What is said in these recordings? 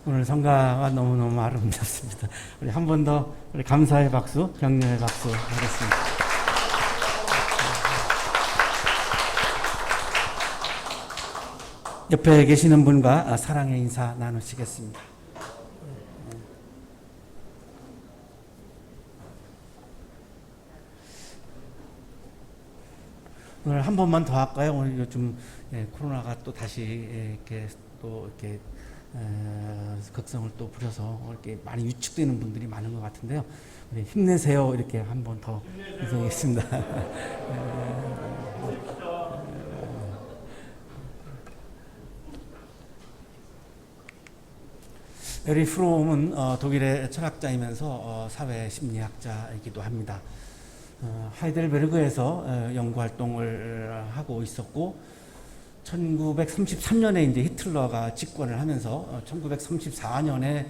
오늘 성가가 너무너무 아름답습니다. 우리 한 번 더 우리 감사의 박수, 격려의 박수 하겠습니다. 옆에 계시는 분과 사랑의 인사 나누시겠습니다. 오늘 한 번만 더 할까요? 오늘 요즘 코로나가 또 다시 이렇게 또 이렇게 극성을 또 부려서 이렇게 많이 위축되는 분들이 많은 것 같은데요. 우리 힘내세요. 이렇게 한 번 더 인사하겠습니다. 에리 프롬은 독일의 철학자이면서 사회 심리학자이기도 합니다. 하이델베르그에서 연구 활동을 하고 있었고 1933년에 이제 히틀러가 집권을 하면서 1934년에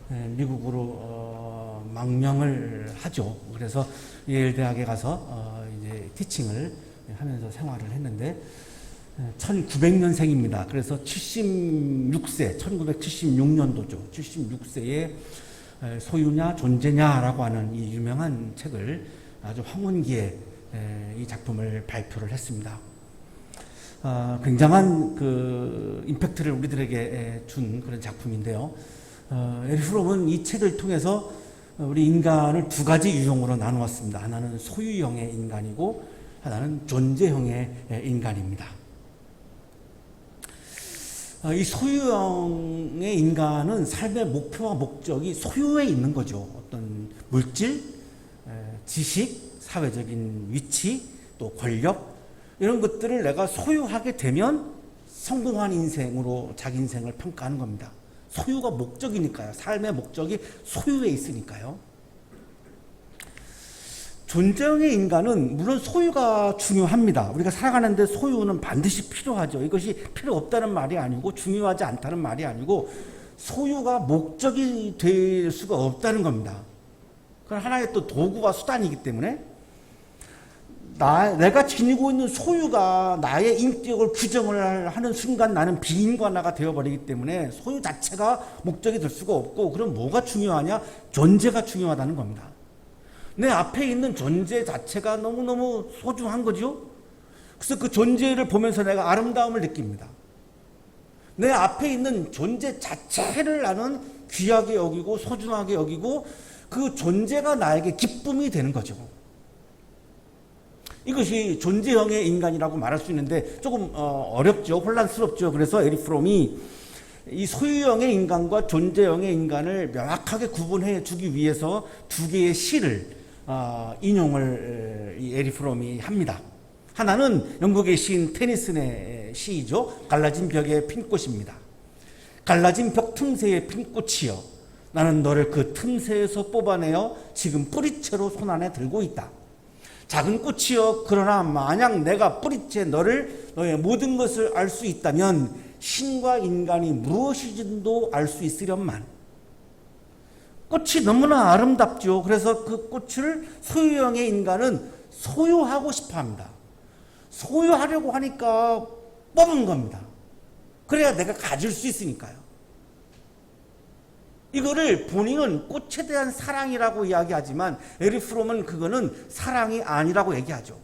미국으로 망명을 하죠. 그래서 예일 대학에 가서 이제 티칭을 하면서 생활을 했는데 1900년생입니다. 그래서 76세, 1976년도죠. 76세에 소유냐 존재냐라고 하는 이 유명한 책을 아주 황혼기에 이 작품을 발표를 했습니다. 굉장한 그 임팩트를 우리들에게 준 그런 작품인데요. 에리 프롬은 이 책을 통해서 우리 인간을 두 가지 유형으로 나누었습니다. 하나는 소유형의 인간이고 하나는 존재형의 인간입니다. 이 소유형의 인간은 삶의 목표와 목적이 소유에 있는 거죠. 어떤 물질, 지식, 사회적인 위치, 또 권력 이런 것들을 내가 소유하게 되면 성공한 인생으로 자기 인생을 평가하는 겁니다. 소유가 목적이니까요. 삶의 목적이 소유에 있으니까요. 존재형의 인간은 물론 소유가 중요합니다. 우리가 살아가는데 소유는 반드시 필요하죠. 이것이 필요 없다는 말이 아니고 중요하지 않다는 말이 아니고 소유가 목적이 될 수가 없다는 겁니다. 그건 하나의 또 도구와 수단이기 때문에 내가 지니고 있는 소유가 나의 인격을 규정을 하는 순간 나는 비인간화가 되어버리기 때문에 소유 자체가 목적이 될 수가 없고 그럼 뭐가 중요하냐? 존재가 중요하다는 겁니다. 내 앞에 있는 존재 자체가 너무너무 소중한 거죠. 그래서 그 존재를 보면서 내가 아름다움을 느낍니다. 내 앞에 있는 존재 자체를 나는 귀하게 여기고 소중하게 여기고 그 존재가 나에게 기쁨이 되는 거죠. 이것이 존재형의 인간이라고 말할 수 있는데 조금 어렵죠. 혼란스럽죠. 그래서 에리 프롬이 이 소유형의 인간과 존재형의 인간을 명확하게 구분해 주기 위해서 두 개의 시를 인용을 이 에리 프롬이 합니다. 하나는 영국의 시인 테니슨의 시이죠. 갈라진 벽의 핀꽃입니다. 갈라진 벽 틈새의 핀꽃이여 나는 너를 그 틈새에서 뽑아내어 지금 뿌리채로 손안에 들고 있다. 작은 꽃이여 그러나 만약 내가 뿌리채 너의 모든 것을 알 수 있다면 신과 인간이 무엇이든도 알 수 있으련만. 꽃이 너무나 아름답죠. 그래서 그 꽃을 소유형의 인간은 소유하고 싶어 합니다. 소유하려고 하니까 뽑은 겁니다. 그래야 내가 가질 수 있으니까요. 이거를 본인은 꽃에 대한 사랑이라고 이야기하지만 에리 프롬은 그거는 사랑이 아니라고 얘기하죠.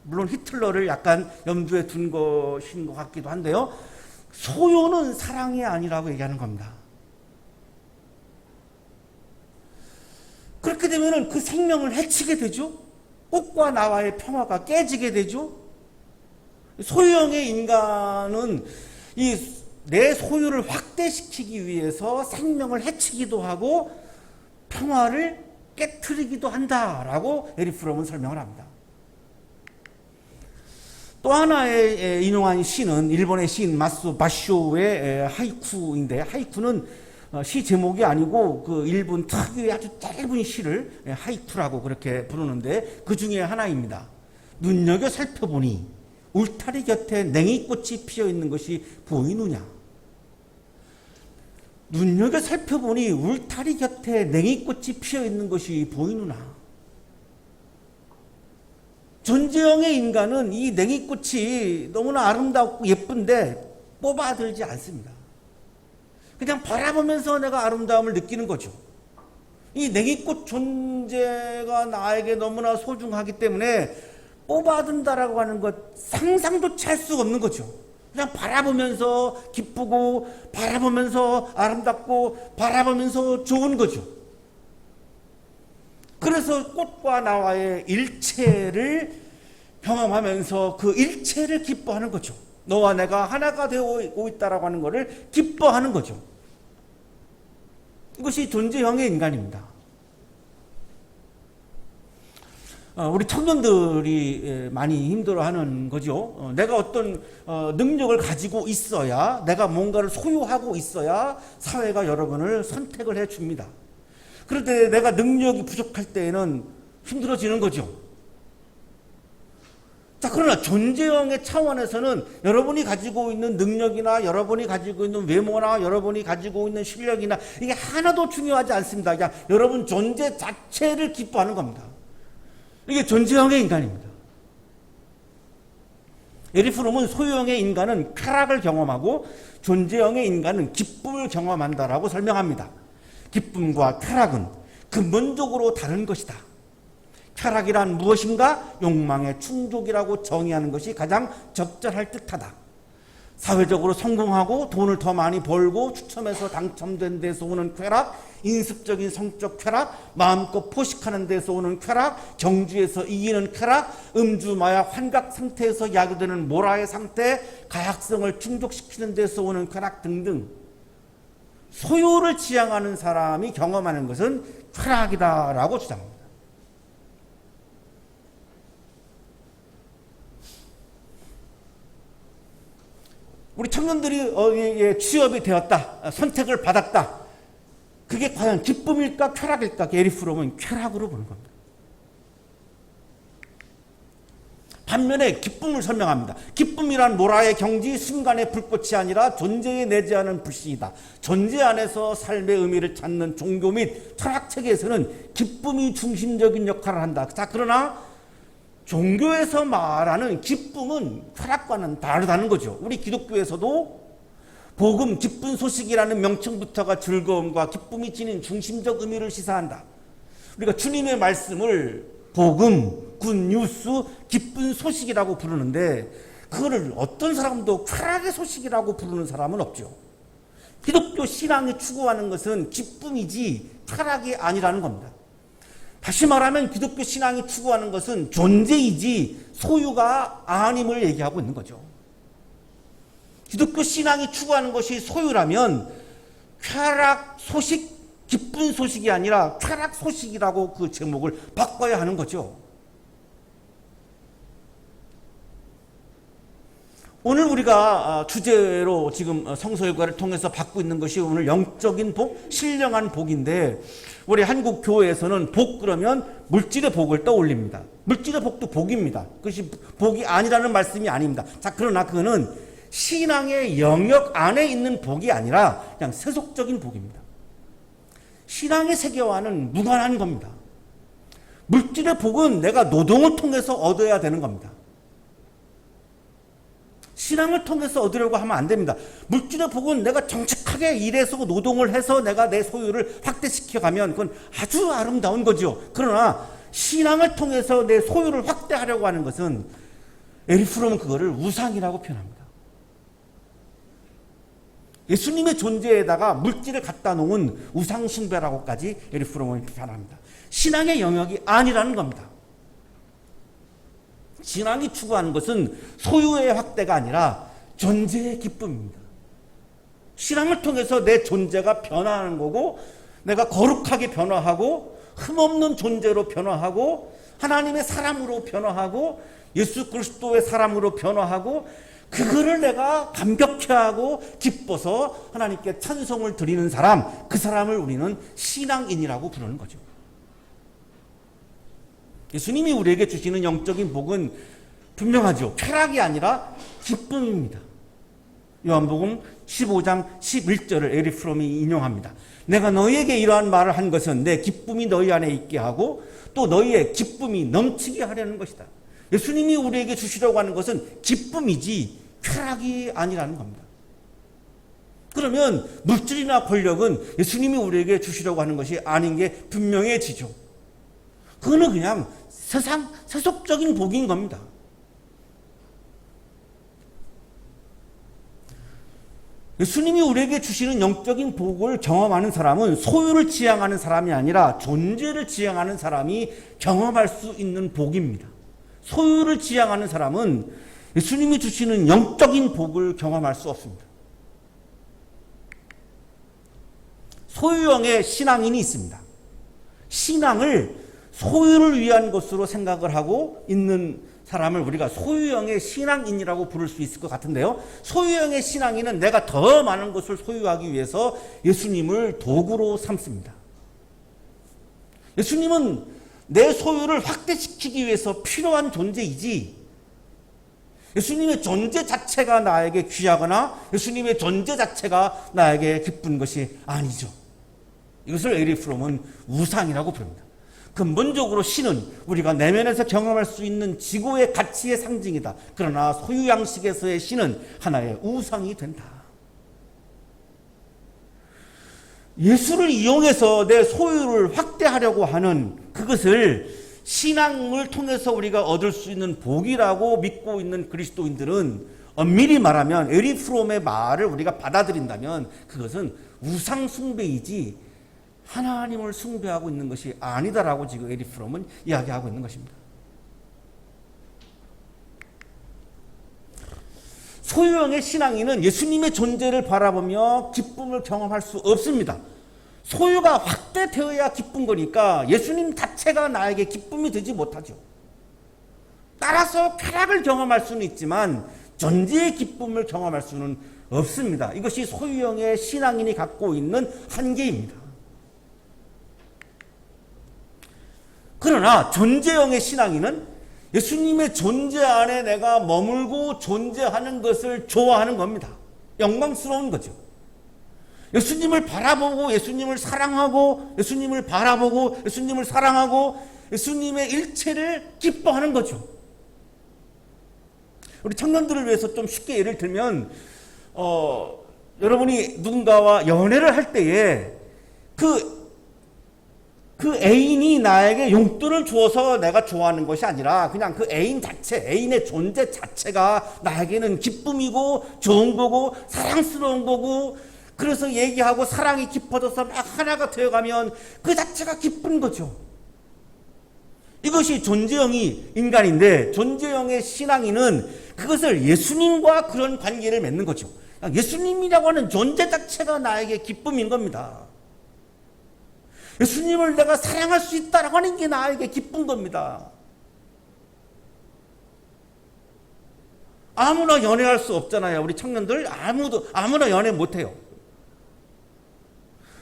물론 히틀러를 약간 염두에 둔 것인 것 같기도 한데요. 소유는 사랑이 아니라고 얘기하는 겁니다. 그렇게 되면 그 생명을 해치게 되죠. 꽃과 나와의 평화가 깨지게 되죠. 소유형의 인간은 내 소유를 확대시키기 위해서 생명을 해치기도 하고 평화를 깨트리기도 한다라고 에리 프롬은 설명을 합니다. 또 하나의 인용한 시는 일본의 시인 마스 바쇼의 하이쿠인데 하이쿠는 시 제목이 아니고 그 일본 특유의 아주 짧은 시를 하이쿠라고 그렇게 부르는데 그 중에 하나입니다. 눈여겨 살펴보니 울타리 곁에 냉이꽃이 피어 있는 것이 보이느냐? 눈여겨 살펴보니 울타리 곁에 냉이꽃이 피어 있는 것이 보이느냐? 존재형의 인간은 이 냉이꽃이 너무나 아름답고 예쁜데 뽑아들지 않습니다. 그냥 바라보면서 내가 아름다움을 느끼는 거죠. 이 냉이꽃 존재가 나에게 너무나 소중하기 때문에 뽑아든다라고 하는 것 상상도 할 수가 없는 거죠. 그냥 바라보면서 기쁘고 바라보면서 아름답고 바라보면서 좋은 거죠. 그래서 꽃과 나와의 일체를 경험하면서 그 일체를 기뻐하는 거죠. 너와 내가 하나가 되고 있다라고 하는 것을 기뻐하는 거죠. 이것이 존재형의 인간입니다. 우리 청년들이 많이 힘들어하는 거죠. 내가 어떤 능력을 가지고 있어야, 내가 뭔가를 소유하고 있어야 사회가 여러분을 선택을 해줍니다. 그런데 내가 능력이 부족할 때에는 힘들어지는 거죠. 자, 그러나 존재형의 차원에서는 여러분이 가지고 있는 능력이나 여러분이 가지고 있는 외모나 여러분이 가지고 있는 실력이나 이게 하나도 중요하지 않습니다. 그냥 여러분 존재 자체를 기뻐하는 겁니다. 이게 존재형의 인간입니다. 에릭 프롬은 소유형의 인간은 쾌락을 경험하고 존재형의 인간은 기쁨을 경험한다라고 설명합니다. 기쁨과 쾌락은 근본적으로 다른 것이다. 쾌락이란 무엇인가? 욕망의 충족이라고 정의하는 것이 가장 적절할 듯하다. 사회적으로 성공하고 돈을 더 많이 벌고 추첨해서 당첨된 데서 오는 쾌락, 인습적인 성적 쾌락, 마음껏 포식하는 데서 오는 쾌락, 경주에서 이기는 쾌락, 음주, 마약, 환각 상태에서 야기되는 모라의 상태, 가약성을 충족시키는 데서 오는 쾌락 등등. 소유를 지향하는 사람이 경험하는 것은 쾌락이다라고 주장합니다. 우리 청년들이 어디에 취업이 되었다, 선택을 받았다. 그게 과연 기쁨일까 쾌락일까? 에릭 프롬은 쾌락으로 보는 겁니다. 반면에 기쁨을 설명합니다. 기쁨이란 모라의 경지, 순간의 불꽃이 아니라 존재에 내재하는 불신이다. 존재 안에서 삶의 의미를 찾는 종교 및 철학 체계에서는 기쁨이 중심적인 역할을 한다. 자, 그러나 종교에서 말하는 기쁨은 쾌락과는 다르다는 거죠. 우리 기독교에서도 복음, 기쁜 소식이라는 명칭부터가 즐거움과 기쁨이 지닌 중심적 의미를 시사한다. 우리가 주님의 말씀을 복음, 굿뉴스, 기쁜 소식이라고 부르는데 그거를 어떤 사람도 쾌락의 소식이라고 부르는 사람은 없죠. 기독교 신앙이 추구하는 것은 기쁨이지 쾌락이 아니라는 겁니다. 다시 말하면 기독교 신앙이 추구하는 것은 존재이지 소유가 아님을 얘기하고 있는 거죠. 기독교 신앙이 추구하는 것이 소유라면 쾌락 소식, 기쁜 소식이 아니라 쾌락 소식이라고 그 제목을 바꿔야 하는 거죠. 오늘 우리가 주제로 지금 성서일과를 통해서 받고 있는 것이 오늘 영적인 복, 신령한 복인데 우리 한국 교회에서는 복 그러면 물질의 복을 떠올립니다. 물질의 복도 복입니다. 그것이 복이 아니라는 말씀이 아닙니다. 자, 그러나 그거는 신앙의 영역 안에 있는 복이 아니라 그냥 세속적인 복입니다. 신앙의 세계와는 무관한 겁니다. 물질의 복은 내가 노동을 통해서 얻어야 되는 겁니다. 신앙을 통해서 얻으려고 하면 안 됩니다. 물질의 복은 내가 정직하게 일해서 노동을 해서 내가 내 소유를 확대시켜가면 그건 아주 아름다운 거죠. 그러나 신앙을 통해서 내 소유를 확대하려고 하는 것은 에릭 프롬은 그거를 우상이라고 표현합니다. 예수님의 존재에다가 물질을 갖다 놓은 우상 숭배라고까지 에릭 프롬은 표현합니다. 신앙의 영역이 아니라는 겁니다. 신앙이 추구하는 것은 소유의 확대가 아니라 존재의 기쁨입니다. 신앙을 통해서 내 존재가 변화하는 거고 내가 거룩하게 변화하고 흠없는 존재로 변화하고 하나님의 사람으로 변화하고 예수 그리스도의 사람으로 변화하고 그거를 내가 감격해하고 기뻐서 하나님께 찬송을 드리는 사람, 그 사람을 우리는 신앙인이라고 부르는 거죠. 예수님이 우리에게 주시는 영적인 복은 분명하죠. 쾌락이 아니라 기쁨입니다. 요한복음 15장 11절을 에릭 프롬이 인용합니다. 내가 너희에게 이러한 말을 한 것은 내 기쁨이 너희 안에 있게 하고 또 너희의 기쁨이 넘치게 하려는 것이다. 예수님이 우리에게 주시려고 하는 것은 기쁨이지 쾌락이 아니라는 겁니다. 그러면 물질이나 권력은 예수님이 우리에게 주시려고 하는 것이 아닌 게 분명해지죠. 그거는 그냥 세속적인 복인 겁니다. 예수님이 우리에게 주시는 영적인 복을 경험하는 사람은 소유를 지향하는 사람이 아니라 존재를 지향하는 사람이 경험할 수 있는 복입니다. 소유를 지향하는 사람은 예수님이 주시는 영적인 복을 경험할 수 없습니다. 소유형의 신앙인이 있습니다. 신앙을 소유를 위한 것으로 생각을 하고 있는 사람을 우리가 소유형의 신앙인이라고 부를 수 있을 것 같은데요. 소유형의 신앙인은 내가 더 많은 것을 소유하기 위해서 예수님을 도구로 삼습니다. 예수님은 내 소유를 확대시키기 위해서 필요한 존재이지, 예수님의 존재 자체가 나에게 귀하거나 예수님의 존재 자체가 나에게 기쁜 것이 아니죠. 이것을 에리 프롬은 우상이라고 부릅니다. 근본적으로 신은 우리가 내면에서 경험할 수 있는 지고의 가치의 상징이다. 그러나 소유 양식에서의 신은 하나의 우상이 된다. 예수를 이용해서 내 소유를 확대하려고 하는 그것을 신앙을 통해서 우리가 얻을 수 있는 복이라고 믿고 있는 그리스도인들은 엄밀히 말하면 에리 프롬의 말을 우리가 받아들인다면 그것은 우상 숭배이지 하나님을 숭배하고 있는 것이 아니다라고 지금 에리 프롬은 이야기하고 있는 것입니다. 소유형의 신앙인은 예수님의 존재를 바라보며 기쁨을 경험할 수 없습니다. 소유가 확대되어야 기쁜 거니까 예수님 자체가 나에게 기쁨이 되지 못하죠. 따라서 쾌락을 경험할 수는 있지만 존재의 기쁨을 경험할 수는 없습니다. 이것이 소유형의 신앙인이 갖고 있는 한계입니다. 그러나 존재형의 신앙인은 예수님의 존재 안에 내가 머물고 존재하는 것을 좋아하는 겁니다. 영광스러운 거죠. 예수님을 바라보고 예수님을 사랑하고 예수님을 바라보고 예수님을 사랑하고 예수님의 일체를 기뻐하는 거죠. 우리 청년들을 위해서 좀 쉽게 예를 들면 여러분이 누군가와 연애를 할 때에 그 애인이 나에게 용돈을 주어서 내가 좋아하는 것이 아니라 그냥 그 애인 자체, 애인의 존재 자체가 나에게는 기쁨이고 좋은 거고 사랑스러운 거고, 그래서 얘기하고 사랑이 깊어져서 막 하나가 되어가면 그 자체가 기쁜 거죠. 이것이 존재형이 인간인데 존재형의 신앙인은 그것을 예수님과 그런 관계를 맺는 거죠. 예수님이라고 하는 존재 자체가 나에게 기쁨인 겁니다. 예수님을 내가 사랑할 수 있다라고 하는 게 나에게 기쁜 겁니다. 아무나 연애할 수 없잖아요. 우리 청년들 아무나 연애 못해요.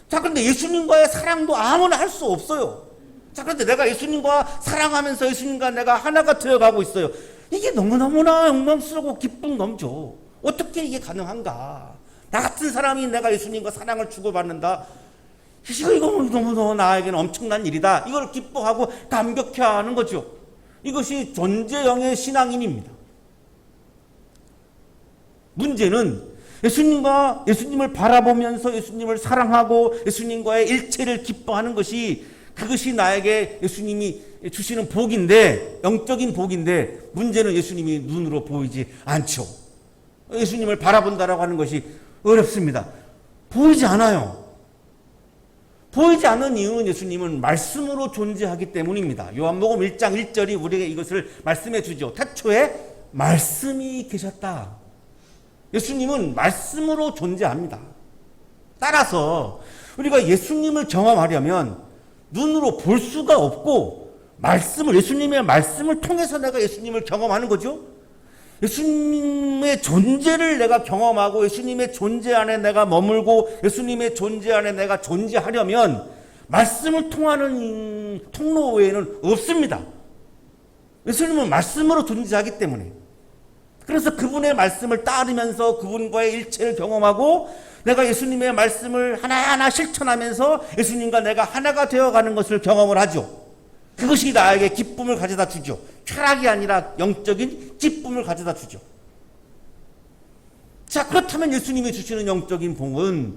자, 그런데 예수님과의 사랑도 아무나 할 수 없어요. 자, 그런데 내가 예수님과 사랑하면서 예수님과 내가 하나가 되어가고 있어요. 이게 너무너무나 영광스럽고 기쁜 거죠. 어떻게 이게 가능한가? 나 같은 사람이 내가 예수님과 사랑을 주고받는다. 이거 너무너무 나에게는 엄청난 일이다. 이걸 기뻐하고 감격해하는 거죠. 이것이 존재형의 신앙인입니다. 문제는 예수님을 바라보면서 예수님을 사랑하고 예수님과의 일체를 기뻐하는 것이, 그것이 나에게 예수님이 주시는 복인데, 영적인 복인데, 문제는 예수님이 눈으로 보이지 않죠. 예수님을 바라본다라고 하는 것이 어렵습니다. 보이지 않아요. 보이지 않는 이유는 예수님은 말씀으로 존재하기 때문입니다. 요한복음 1장 1절이 우리에게 이것을 말씀해 주죠. 태초에 말씀이 계셨다. 예수님은 말씀으로 존재합니다. 따라서 우리가 예수님을 경험하려면 눈으로 볼 수가 없고 예수님의 말씀을 통해서 내가 예수님을 경험하는 거죠. 예수님의 존재를 내가 경험하고 예수님의 존재 안에 내가 머물고 예수님의 존재 안에 내가 존재하려면 말씀을 통하는 통로 외에는 없습니다. 예수님은 말씀으로 존재하기 때문에. 그래서 그분의 말씀을 따르면서 그분과의 일체를 경험하고 내가 예수님의 말씀을 하나하나 실천하면서 예수님과 내가 하나가 되어가는 것을 경험을 하죠. 그것이 나에게 기쁨을 가져다 주죠. 쾌락이 아니라 영적인 기쁨을 가져다 주죠. 자, 그렇다면 예수님이 주시는 영적인 복은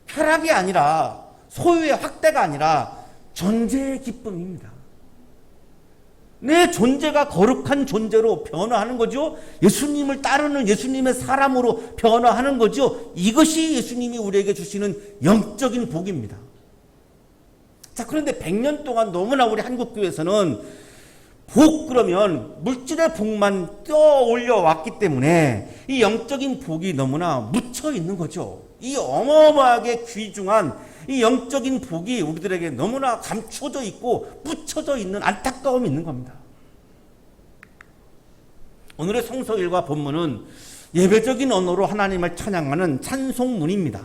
쾌락이 아니라, 소유의 확대가 아니라 존재의 기쁨입니다. 내 존재가 거룩한 존재로 변화하는 거죠. 예수님을 따르는 예수님의 사람으로 변화하는 거죠. 이것이 예수님이 우리에게 주시는 영적인 복입니다. 자, 그런데 100년 동안 너무나 우리 한국교회에서는 복 그러면 물질의 복만 떠올려 왔기 때문에 이 영적인 복이 너무나 묻혀 있는 거죠. 이 어마어마하게 귀중한 이 영적인 복이 우리들에게 너무나 감춰져 있고 묻혀져 있는 안타까움이 있는 겁니다. 오늘의 성서일과 본문은 예배적인 언어로 하나님을 찬양하는 찬송문입니다.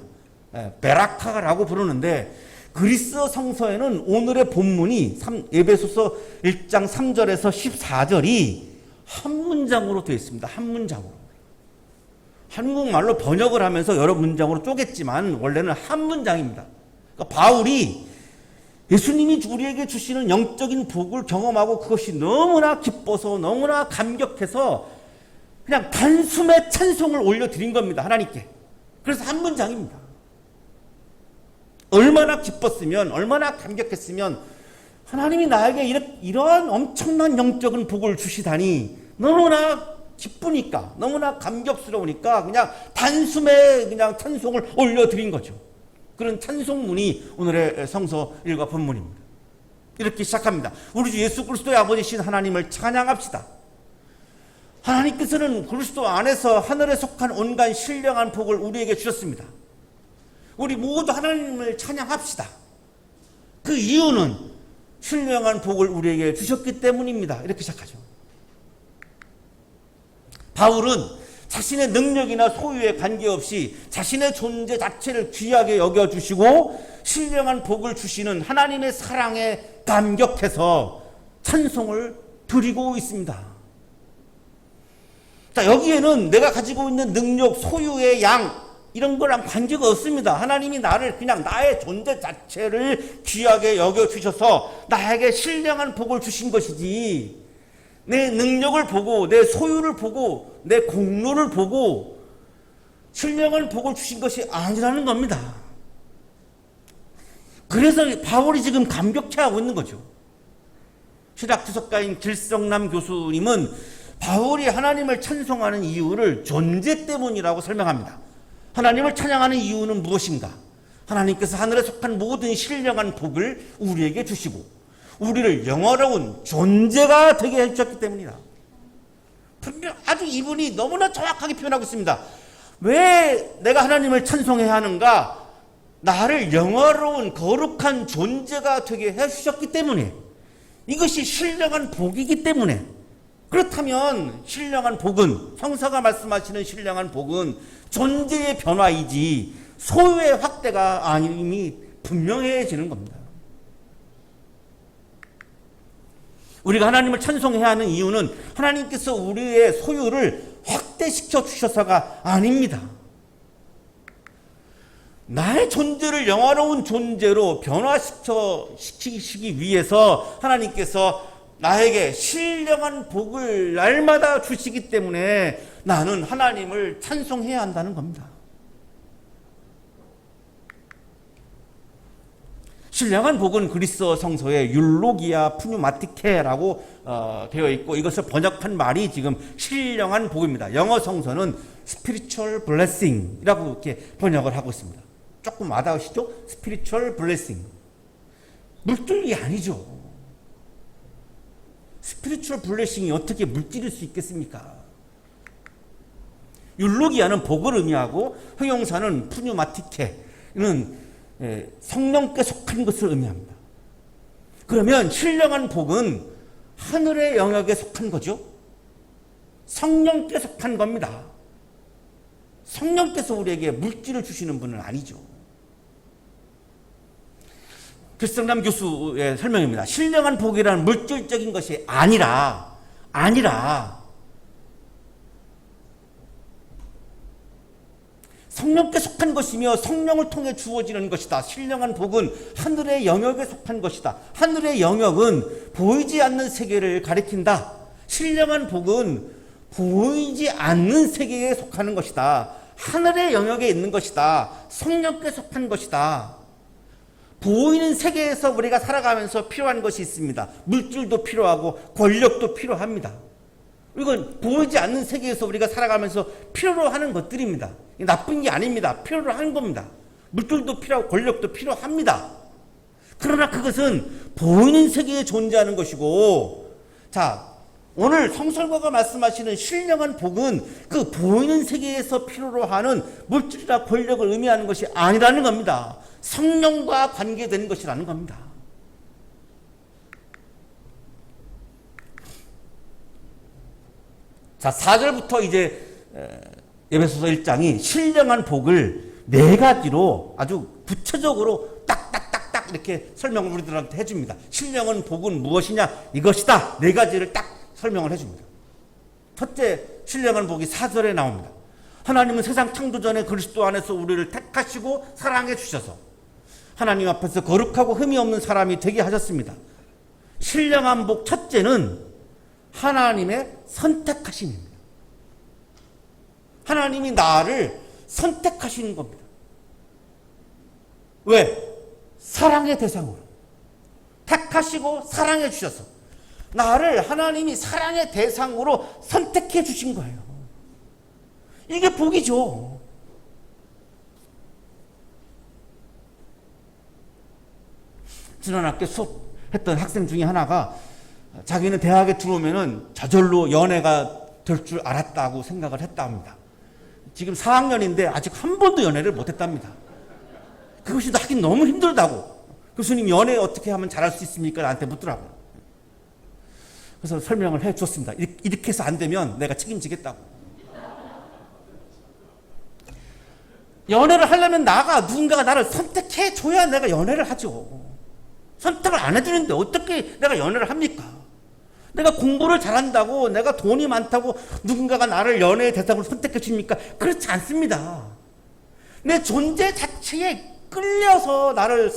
베라카라고 부르는데, 그리스 성서에는 오늘의 본문이 에베소서 1장 3절에서 14절이 한 문장으로 되어 있습니다. 한 문장으로. 한국말로 번역을 하면서 여러 문장으로 쪼갰지만 원래는 한 문장입니다. 그러니까 바울이 예수님이 우리에게 주시는 영적인 복을 경험하고 그것이 너무나 기뻐서 너무나 감격해서 그냥 단숨에 찬송을 올려드린 겁니다. 하나님께. 그래서 한 문장입니다. 얼마나 기뻤으면, 얼마나 감격했으면 하나님이 나에게 이런 엄청난 영적인 복을 주시다니 너무나 기쁘니까, 너무나 감격스러우니까 그냥 단숨에 그냥 찬송을 올려드린 거죠. 그런 찬송문이 오늘의 성서 일과 본문입니다. 이렇게 시작합니다. 우리 주 예수 그리스도의 아버지신 하나님을 찬양합시다. 하나님께서는 그리스도 안에서 하늘에 속한 온갖 신령한 복을 우리에게 주셨습니다. 우리 모두 하나님을 찬양합시다. 그 이유는 신령한 복을 우리에게 주셨기 때문입니다. 이렇게 시작하죠. 바울은 자신의 능력이나 소유에 관계없이 자신의 존재 자체를 귀하게 여겨주시고 신령한 복을 주시는 하나님의 사랑에 감격해서 찬송을 드리고 있습니다. 자, 여기에는 내가 가지고 있는 능력, 소유의 양, 이런 거랑 관계가 없습니다. 하나님이 나를 그냥 나의 존재 자체를 귀하게 여겨주셔서 나에게 신령한 복을 주신 것이지, 내 능력을 보고 내 소유를 보고 내 공로를 보고 신령한 복을 주신 것이 아니라는 겁니다. 그래서 바울이 지금 감격해하고 있는 거죠. 신학 투석가인 길성남 교수님은 바울이 하나님을 찬송하는 이유를 존재 때문이라고 설명합니다. 하나님을 찬양하는 이유는 무엇인가? 하나님께서 하늘에 속한 모든 신령한 복을 우리에게 주시고 우리를 영화로운 존재가 되게 해주셨기 때문이다. 분명 아주 이분이 너무나 정확하게 표현하고 있습니다. 왜 내가 하나님을 찬송해야 하는가? 나를 영화로운 거룩한 존재가 되게 해주셨기 때문에, 이것이 신령한 복이기 때문에. 그렇다면 신령한 복은, 성서가 말씀하시는 신령한 복은 존재의 변화이지 소유의 확대가 아님이 분명해지는 겁니다. 우리가 하나님을 찬송해야 하는 이유는 하나님께서 우리의 소유를 확대시켜 주셔서가 아닙니다. 나의 존재를 영화로운 존재로 변화시키기 위해서 하나님께서 나에게 신령한 복을 날마다 주시기 때문에 나는 하나님을 찬송해야 한다는 겁니다. 신령한 복은 그리스 성서에 율로기아 푸뉴마티케라고 되어 있고, 이것을 번역한 말이 지금 신령한 복입니다. 영어 성서는 spiritual blessing이라고 이렇게 번역을 하고 있습니다. 조금 와닿으시죠? spiritual blessing. 물질이 아니죠. spiritual blessing이 어떻게 물질일 수 있겠습니까? 율로기아는 복을 의미하고 형용사는 푸뉴마티케는 성령께 속한 것을 의미합니다. 그러면 신령한 복은 하늘의 영역에 속한 거죠. 성령께 속한 겁니다. 성령께서 우리에게 물질을 주시는 분은 아니죠. 길성남 교수의 설명입니다. 신령한 복이라는 물질적인 것이 아니라 성령께 속한 것이며 성령을 통해 주어지는 것이다. 신령한 복은 하늘의 영역에 속한 것이다. 하늘의 영역은 보이지 않는 세계를 가리킨다. 신령한 복은 보이지 않는 세계에 속하는 것이다. 하늘의 영역에 있는 것이다. 성령께 속한 것이다. 보이는 세계에서 우리가 살아가면서 필요한 것이 있습니다. 물질도 필요하고 권력도 필요합니다. 이건 보이지 않는 세계에서 우리가 살아가면서 필요로 하는 것들입니다. 나쁜 게 아닙니다. 필요로 하는 겁니다. 물질도 필요하고 권력도 필요합니다. 그러나 그것은 보이는 세계에 존재하는 것이고, 자, 오늘 성설과가 말씀하시는 신령한 복은 그 보이는 세계에서 필요로 하는 물질이나 권력을 의미하는 것이 아니라는 겁니다. 성령과 관계된 것이라는 겁니다. 자, 4절부터 이제 에베소서 1장이 신령한 복을 4가지로 아주 구체적으로 딱딱딱딱 이렇게 설명을 우리들한테 해줍니다. 신령한 복은 무엇이냐? 이것이다. 4가지를 딱 설명을 해줍니다. 첫째, 신령한 복이 4절에 나옵니다. 하나님은 세상 창조 전에 그리스도 안에서 우리를 택하시고 사랑해 주셔서 하나님 앞에서 거룩하고 흠이 없는 사람이 되게 하셨습니다. 신령한 복 첫째는 하나님의 선택하심입니다. 하나님이 나를 선택하시는 겁니다. 왜? 사랑의 대상으로 택하시고 사랑해 주셔서 나를 하나님이 사랑의 대상으로 선택해 주신 거예요. 이게 복이죠. 지난 학기 수업했던 학생 중에 하나가 자기는 대학에 들어오면은 저절로 연애가 될 줄 알았다고 생각을 했다 합니다. 지금 4학년인데 아직 한 번도 연애를 못 했답니다. 그것이 하긴 너무 힘들다고. 교수님, 연애 어떻게 하면 잘할 수 있습니까? 나한테 묻더라고요. 그래서 설명을 해 줬습니다. 이렇게 해서 안 되면 내가 책임지겠다고. 연애를 하려면 누군가가 나를 선택해 줘야 내가 연애를 하죠. 선택을 안 해주는데 어떻게 내가 연애를 합니까? 내가 공부를 잘한다고, 내가 돈이 많다고 누군가가 나를 연애의 대상으로 선택해 줍니까? 그렇지 않습니다. 내 존재 자체에 끌려서 나를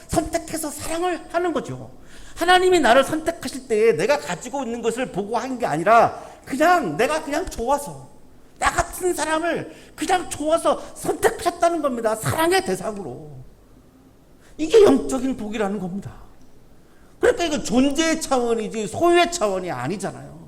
선택해서 사랑을 하는 거죠. 하나님이 나를 선택하실 때에 내가 가지고 있는 것을 보고 한 게 아니라 내가 그냥 좋아서, 나 같은 사람을 그냥 좋아서 선택하셨다는 겁니다. 사랑의 대상으로. 이게 영적인 복이라는 겁니다. 그러니까 이거 존재의 차원이지 소유의 차원이 아니잖아요.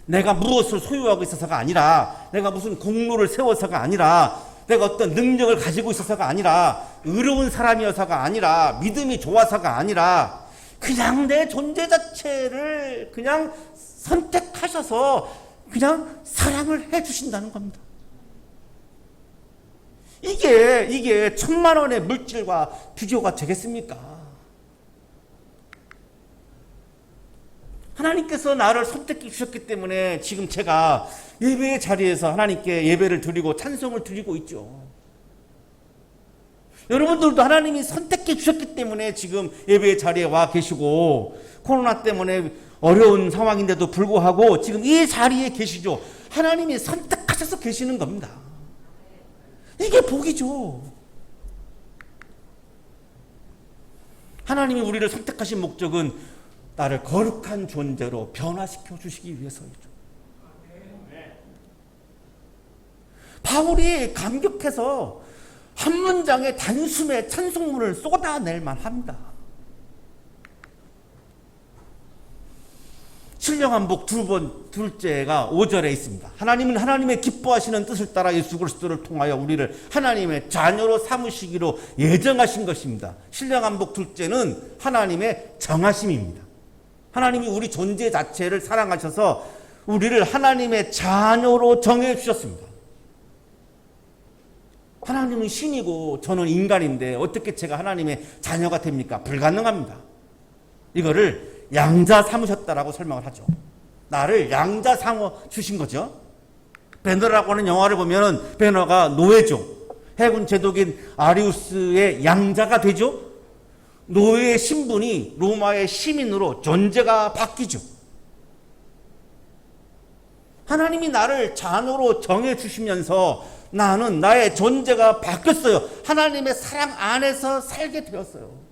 내가 무엇을 소유하고 있어서가 아니라, 내가 무슨 공로를 세워서가 아니라, 내가 어떤 능력을 가지고 있어서가 아니라, 의로운 사람이어서가 아니라, 믿음이 좋아서가 아니라, 그냥 내 존재 자체를 그냥 선택하셔서 그냥 사랑을 해 주신다는 겁니다. 이게 1,000만 원의 물질과 비교가 되겠습니까? 하나님께서 나를 선택해 주셨기 때문에 지금 제가 예배의 자리에서 하나님께 예배를 드리고 찬송을 드리고 있죠. 여러분들도 하나님이 선택해 주셨기 때문에 지금 예배의 자리에 와 계시고, 코로나 때문에 어려운 상황인데도 불구하고 지금 이 자리에 계시죠. 하나님이 선택하셔서 계시는 겁니다. 이게 복이죠. 하나님이 우리를 선택하신 목적은 나를 거룩한 존재로 변화시켜 주시기 위해서이죠. 바울이 감격해서 한 문장의 단숨에 찬송문을 쏟아낼 만합니다. 신령한 복 둘째가 5절에 있습니다. 하나님은 하나님의 기뻐하시는 뜻을 따라 예수 그리스도를 통하여 우리를 하나님의 자녀로 삼으시기로 예정하신 것입니다. 신령한 복 둘째는 하나님의 정하심입니다. 하나님이 우리 존재 자체를 사랑하셔서 우리를 하나님의 자녀로 정해 주셨습니다. 하나님은 신이고 저는 인간인데 어떻게 제가 하나님의 자녀가 됩니까? 불가능합니다. 이거를 양자 삼으셨다라고 설명을 하죠. 나를 양자 삼어 주신 거죠. 베너라고 하는 영화를 보면 베너가 노예죠. 해군 제독인 아리우스의 양자가 되죠. 노예의 신분이 로마의 시민으로 존재가 바뀌죠. 하나님이 나를 자녀로 정해 주시면서 나는 나의 존재가 바뀌었어요. 하나님의 사랑 안에서 살게 되었어요.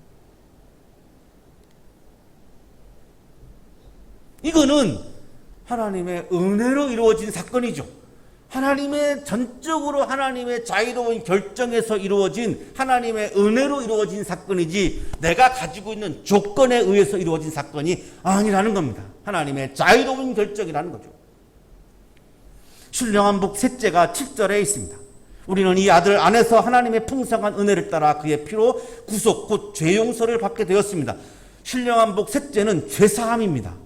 이거는 하나님의 은혜로 이루어진 사건이죠. 하나님의 전적으로 하나님의 자유로운 결정에서 이루어진 하나님의 은혜로 이루어진 사건이지 내가 가지고 있는 조건에 의해서 이루어진 사건이 아니라는 겁니다. 하나님의 자유로운 결정이라는 거죠. 신령한 복 셋째가 7절에 있습니다. 우리는 이 아들 안에서 하나님의 풍성한 은혜를 따라 그의 피로 구속 곧 죄 용서를 받게 되었습니다. 신령한 복 셋째는 죄사함입니다.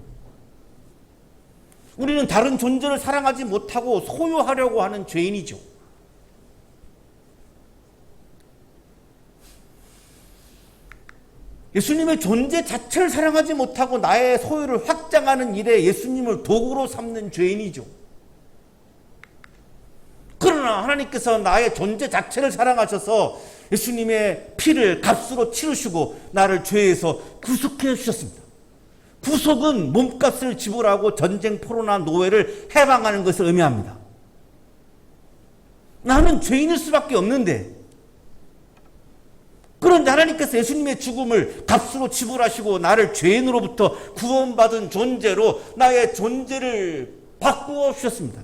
우리는 다른 존재를 사랑하지 못하고 소유하려고 하는 죄인이죠. 예수님의 존재 자체를 사랑하지 못하고 나의 소유를 확장하는 일에 예수님을 도구로 삼는 죄인이죠. 그러나 하나님께서 나의 존재 자체를 사랑하셔서 예수님의 피를 값으로 치르시고 나를 죄에서 구속해 주셨습니다. 구속은 몸값을 지불하고 전쟁, 포로나 노예를 해방하는 것을 의미합니다. 나는 죄인일 수밖에 없는데, 그런데 하나님께서 예수님의 죽음을 값으로 지불하시고 나를 죄인으로부터 구원받은 존재로 나의 존재를 바꾸어 주셨습니다.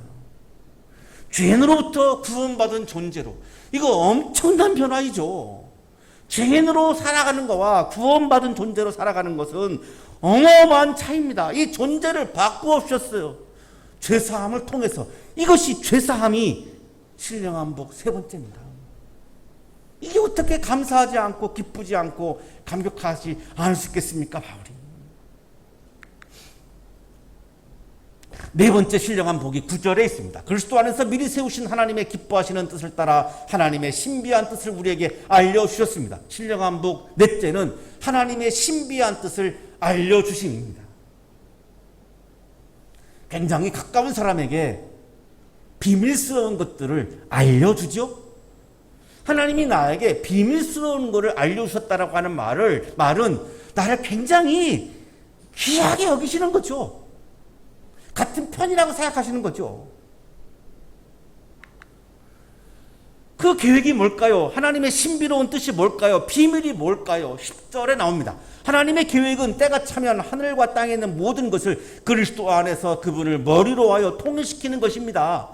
죄인으로부터 구원받은 존재로. 이거 엄청난 변화이죠. 죄인으로 살아가는 것과 구원받은 존재로 살아가는 것은 어마어마한 차이입니다. 이 존재를 바꾸어 주셨어요. 죄사함을 통해서. 이것이 죄사함이 신령한 복 세 번째입니다. 이게 어떻게 감사하지 않고 기쁘지 않고 감격하지 않을 수 있겠습니까, 바울이? 네 번째 신령한 복이 9절에 있습니다. 그리스도 안에서 미리 세우신 하나님의 기뻐하시는 뜻을 따라 하나님의 신비한 뜻을 우리에게 알려주셨습니다. 신령한 복 넷째는 하나님의 신비한 뜻을 알려주심입니다. 굉장히 가까운 사람에게 비밀스러운 것들을 알려주죠. 하나님이 나에게 비밀스러운 것을 알려주셨다라고 하는 말은 나를 굉장히 귀하게 여기시는 거죠. 같은 편이라고 생각하시는 거죠. 그 계획이 뭘까요? 하나님의 신비로운 뜻이 뭘까요? 비밀이 뭘까요? 10절에 나옵니다. 하나님의 계획은 때가 차면 하늘과 땅에 있는 모든 것을 그리스도 안에서 그분을 머리로 하여 통일시키는 것입니다.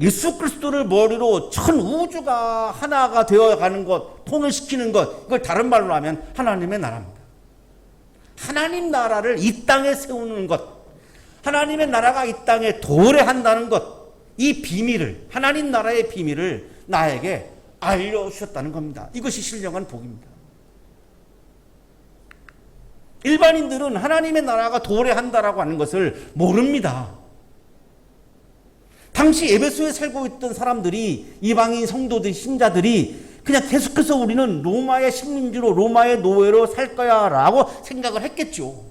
예수 그리스도를 머리로 전 우주가 하나가 되어가는 것, 통일시키는 것, 이걸 다른 말로 하면 하나님의 나라입니다. 하나님 나라를 이 땅에 세우는 것, 하나님의 나라가 이 땅에 도래한다는 것, 이 비밀을, 하나님 나라의 비밀을 나에게 알려주셨다는 겁니다. 이것이 신령한 복입니다. 일반인들은 하나님의 나라가 도래한다라고 하는 것을 모릅니다. 당시 에베소에 살고 있던 사람들이, 이방인 성도들, 신자들이 그냥 계속해서 우리는 로마의 식민지로, 로마의 노예로 살 거야 라고 생각을 했겠죠.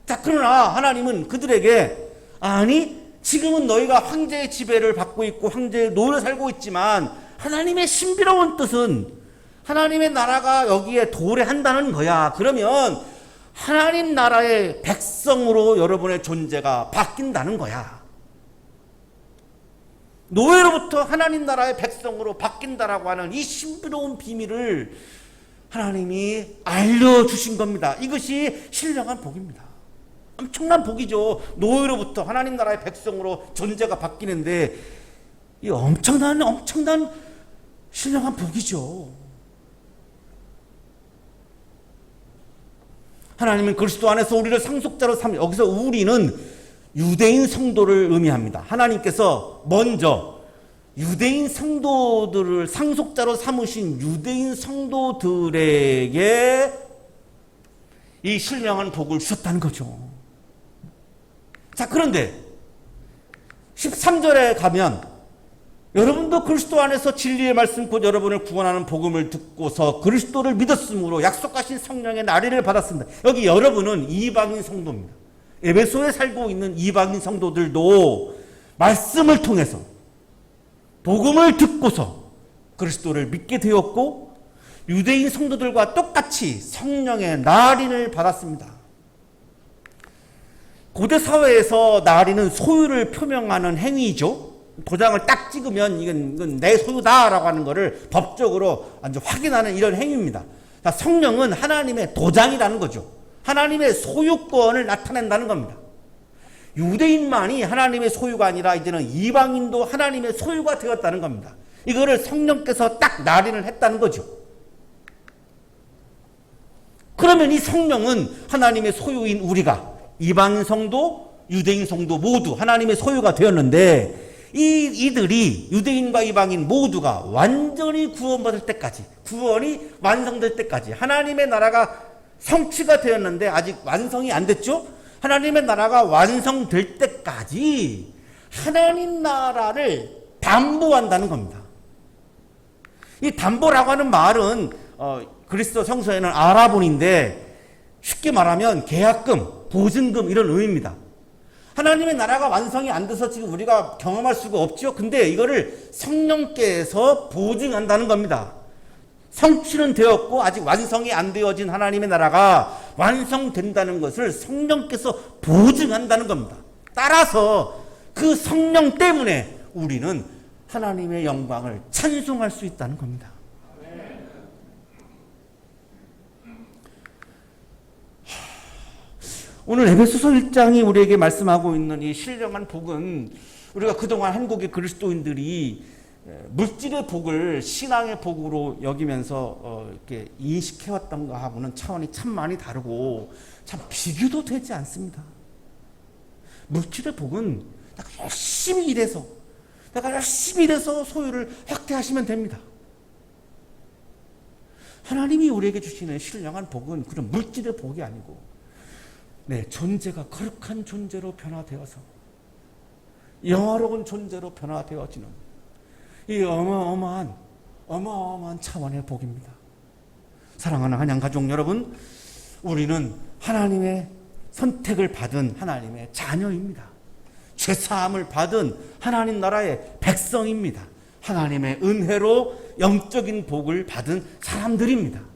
자, 그러나 하나님은 그들에게, 아니, 지금은 너희가 황제의 지배를 받고 있고 황제의 노예로 살고 있지만 하나님의 신비로운 뜻은 하나님의 나라가 여기에 도래한다는 거야. 그러면 하나님 나라의 백성으로 여러분의 존재가 바뀐다는 거야. 노예로부터 하나님 나라의 백성으로 바뀐다라고 하는 이 신비로운 비밀을 하나님이 알려주신 겁니다. 이것이 신령한 복입니다. 엄청난 복이죠. 노예로부터 하나님 나라의 백성으로 존재가 바뀌는데 이 엄청난 신령한 복이죠. 하나님은 그리스도 안에서 우리를 상속자로 여기서 우리는 유대인 성도를 의미합니다. 하나님께서 먼저 유대인 성도들을 상속자로 삼으신 유대인 성도들에게 이 신령한 복을 주셨다는 거죠. 자, 그런데 13절에 가면 여러분도 그리스도 안에서 진리의 말씀 곧 여러분을 구원하는 복음을 듣고서 그리스도를 믿었으므로 약속하신 성령의 나리를 받았습니다. 여기 여러분은 이방인 성도입니다. 에베소에 살고 있는 이방인 성도들도 말씀을 통해서 복음을 듣고서 그리스도를 믿게 되었고 유대인 성도들과 똑같이 성령의 나리를 받았습니다. 고대 사회에서 나리는 소유를 표명하는 행위이죠. 도장을 딱 찍으면 이건 내 소유다라고 하는 것을 법적으로 아주 확인하는 이런 행위입니다. 자, 성령은 하나님의 도장이라는 거죠. 하나님의 소유권을 나타낸다는 겁니다. 유대인만이 하나님의 소유가 아니라 이제는 이방인도 하나님의 소유가 되었다는 겁니다. 이거를 성령께서 딱 날인을 했다는 거죠. 그러면 이 성령은 하나님의 소유인 우리가 이방인 성도, 유대인 성도 모두 하나님의 소유가 되었는데 이들이 유대인과 이방인 모두가 완전히 구원받을 때까지, 구원이 완성될 때까지, 하나님의 나라가 성취가 되었는데 아직 완성이 안 됐죠? 하나님의 나라가 완성될 때까지 하나님 나라를 담보한다는 겁니다. 이 담보라고 하는 말은 그리스도 성서에는 아라본인데 쉽게 말하면 계약금, 보증금 이런 의미입니다. 하나님의 나라가 완성이 안 돼서 지금 우리가 경험할 수가 없죠. 근데 이거를 성령께서 보증한다는 겁니다. 성취는 되었고 아직 완성이 안 되어진 하나님의 나라가 완성된다는 것을 성령께서 보증한다는 겁니다. 따라서 그 성령 때문에 우리는 하나님의 영광을 찬송할 수 있다는 겁니다. 오늘 에베소서 1장이 우리에게 말씀하고 있는 이 신령한 복은 우리가 그동안 한국의 그리스도인들이 물질의 복을 신앙의 복으로 여기면서 이렇게 인식해왔던가 하고는 차원이 참 많이 다르고 참 비교도 되지 않습니다. 물질의 복은 내가 열심히 일해서 소유를 확대하시면 됩니다. 하나님이 우리에게 주시는 신령한 복은 그런 물질의 복이 아니고 내 존재가 거룩한 존재로 변화되어서 영화로운 존재로 변화되어지는 이 어마어마한 차원의 복입니다. 사랑하는 한양 가족 여러분, 우리는 하나님의 선택을 받은 하나님의 자녀입니다. 죄사함을 받은 하나님 나라의 백성입니다. 하나님의 은혜로 영적인 복을 받은 사람들입니다.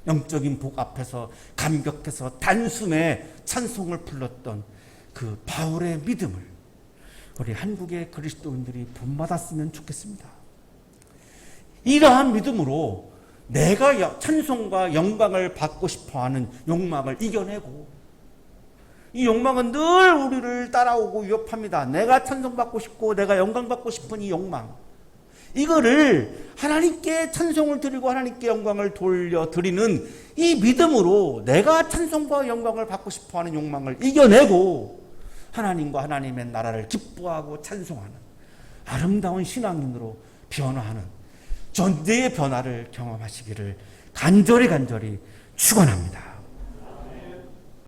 영적인 복 앞에서 감격해서 단숨에 찬송을 불렀던 그 바울의 믿음을 우리 한국의 그리스도인들이 본받았으면 좋겠습니다. 이러한 믿음으로 내가 찬송과 영광을 받고 싶어하는 욕망을 이겨내고, 이 욕망은 늘 우리를 따라오고 위협합니다. 내가 찬송받고 싶고 내가 영광받고 싶은 이 욕망, 이거를 하나님께 찬송을 드리고 하나님께 영광을 돌려드리는 이 믿음으로 내가 찬송과 영광을 받고 싶어하는 욕망을 이겨내고 하나님과 하나님의 나라를 기뻐하고 찬송하는 아름다운 신앙인으로 변화하는 존재의 변화를 경험하시기를 간절히 축원합니다.